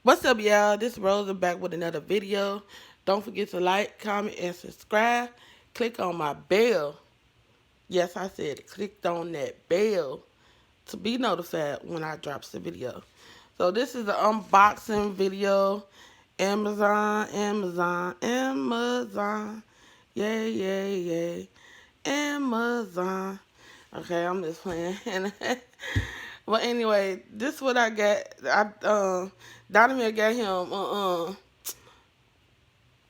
What's up, y'all? This is Rosa back with another video. Don't forget to like, comment, and subscribe. Click on my bell. Yes, I said it. Click on that bell to be notified when I drop the video. So this is the unboxing video. Amazon, Amazon, Amazon. Yay, yay, yay. Amazon. Okay, I'm just playing. But anyway, this is what I got. Donovan got him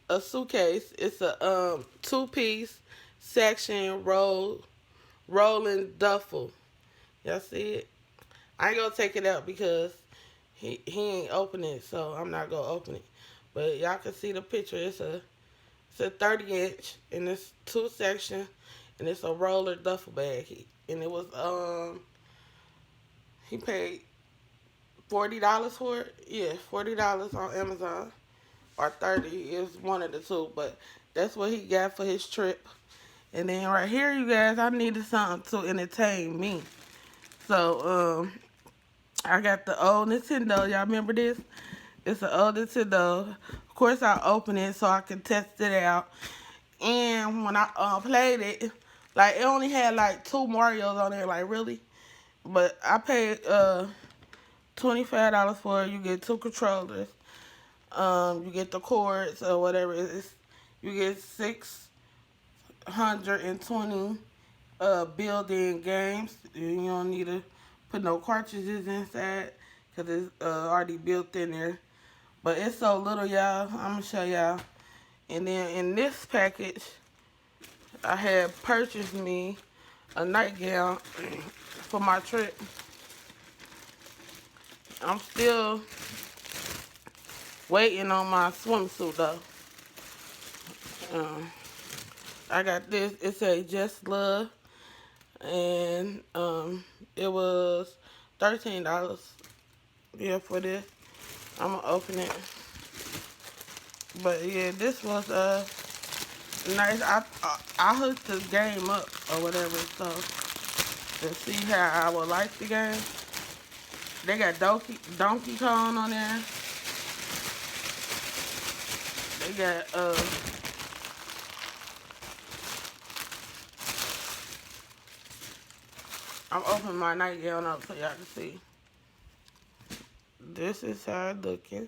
a suitcase. It's a two-piece section rolling duffel. Y'all see it? I ain't gonna take it out because he ain't opening it, so I'm not gonna open it. But y'all can see the picture. It's a 30-inch and it's two section and it's a roller duffel bag. And it was he paid $40 for it. Yeah, $40 on Amazon or 30 is one of the two. But that's what he got for his trip. And then right here, you guys, I needed something to entertain me. So I got the old Nintendo. Y'all remember this? It's an old Nintendo. Of course, I opened it so I could test it out. And when I played it, like it only had like two Marios on there. Like really, but I paid $25 for it. You get two controllers. You get the cords or whatever. You get 620 built-in games. You don't need to put no cartridges inside because it's already built in there. But it's so little, y'all. I'm gonna show y'all. And then in this package, I had purchased me a nightgown for my trip. I'm still waiting on my swimsuit though. I got this. It says Just Love, and it was $13. Yeah, for this. I'm gonna open it. But yeah, this was nice. I hooked the game up or whatever, so to see how I would like the game. They got Donkey Kong on there. They got I'm opening my nightgown up so y'all can see. This is how it's looking.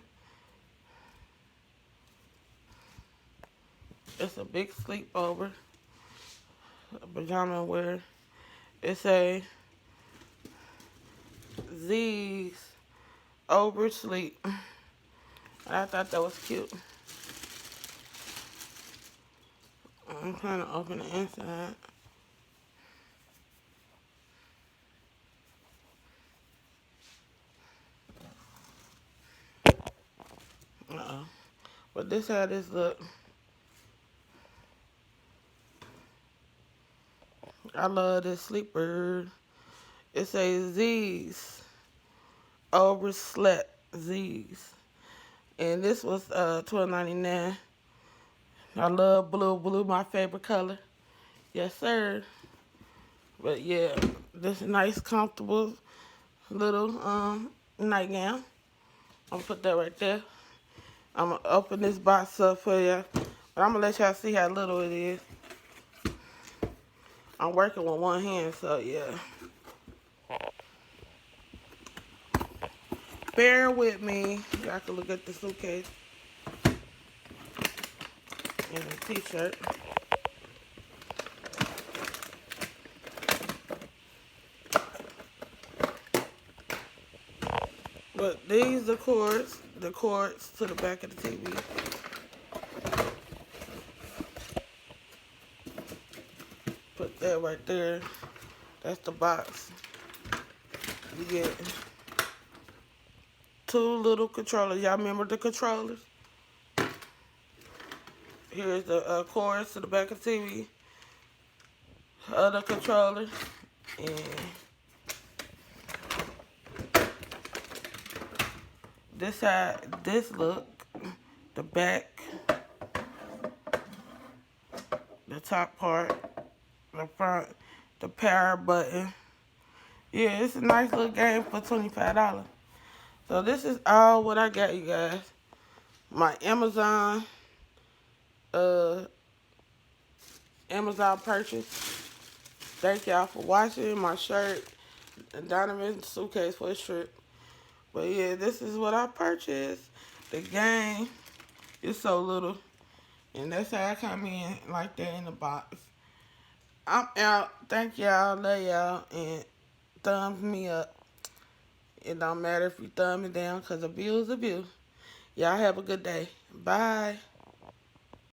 It's a big sleepover, a pajama wear. It's a Z's oversleep. I thought that was cute. I'm trying to open the inside. But this how this look. I love this sleeper. It says Z's overslept Z's, and this was $12.99. I love blue. Blue my favorite color. Yes, sir. But yeah, this nice, comfortable little nightgown. I'm gonna put that right there. I'm gonna open this box up for you, but I'm gonna let y'all see how little it is. I'm working with one hand, so yeah. Bear with me. Y'all can look at the suitcase and the t-shirt. But these are the cords to the back of the TV. Put that right there. That's the box. You get two little controllers. Y'all remember the controllers? Here's the cords to the back of the TV. Other controller. And this how this look. The back. The top part. The front. The power button. Yeah, it's a nice little game for $25. So this is all what I got, you guys. My uh, Amazon purchase. Thank y'all for watching. My shirt, a Donovan suitcase for a trip. But yeah, this is what I purchased. The game is so little. And that's how I come in like that in the box. I'm out. Thank y'all. Love y'all. And thumbs me up. It don't matter if you thumb me down because a view is a view. Y'all have a good day. Bye.